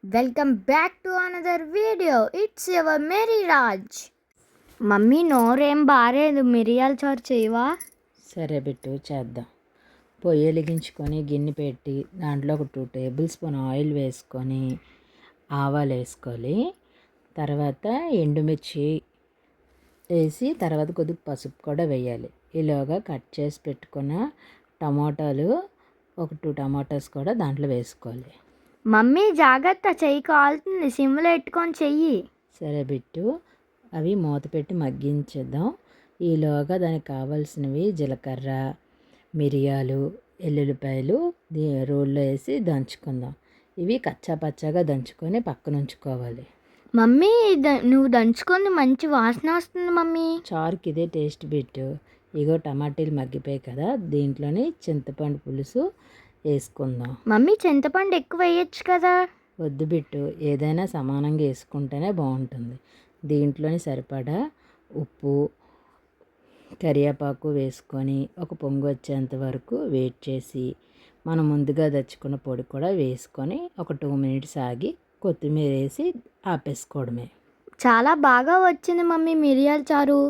Welcome back to another video. It's your Mary Raj. Mummy నోరేం బారేదు, మిరియాల చారు చేయవా? సరే బిట్టు చేద్దాం. పొయ్యి వెలిగించుకొని గిన్నె పెట్టి దాంట్లో ఒక 2 టేబుల్ స్పూన్ ఆయిల్ వేసుకొని ఆవాలు వేసుకోవాలి. తర్వాత ఎండుమిర్చి వేసి తర్వాత కొద్దిగా పసుపు కూడా వేయాలి. ఈలోగా కట్ చేసి పెట్టుకున్న టమాటాలు ఒక 2 టమాటాస్ కూడా దాంట్లో వేసుకోవాలి. మమ్మీ జాగ్రత్త, చెయ్యి కాలుతుంది, సిమ్లో పెట్టుకొని చెయ్యి. సరే బిట్టు, అవి మూత పెట్టి మగ్గించేద్దాం. ఈలోగా దానికి కావాల్సినవి జీలకర్ర, మిరియాలు, ఎల్లుల్లిపాయలు రోల్లో వేసి దంచుకుందాం. ఇవి కచ్చా పచ్చాగా దంచుకొని పక్కన ఉంచుకోవాలి. మమ్మీ నువ్వు దంచుకొని మంచి వాసన వస్తుంది మమ్మీ. చారుకి ఇదే టేస్ట్ బిట్టు. ఇగో టమాటీలు మగ్గిపోయాయి కదా, దీంట్లోని చింతపండు పులుసు వేసుకుందాం. మమ్మీ చింతపండు ఎక్కువ వేయచ్చు కదా. వద్దు బిట్టు, ఏదైనా సమానంగా వేసుకుంటేనే బాగుంటుంది. దీంట్లోని సరిపడా ఉప్పు, కరివేపాకు వేసుకొని ఒక పొంగు వచ్చేంత వరకు వెయిట్ చేసి మనం ముందుగా తెచ్చుకున్న పొడి కూడా వేసుకొని ఒక 2 మినిట్స్ ఆగి కొత్తిమీర వేసి ఆపేసుకోవడమే. చాలా బాగా వచ్చింది మమ్మీ మిరియాల చారు.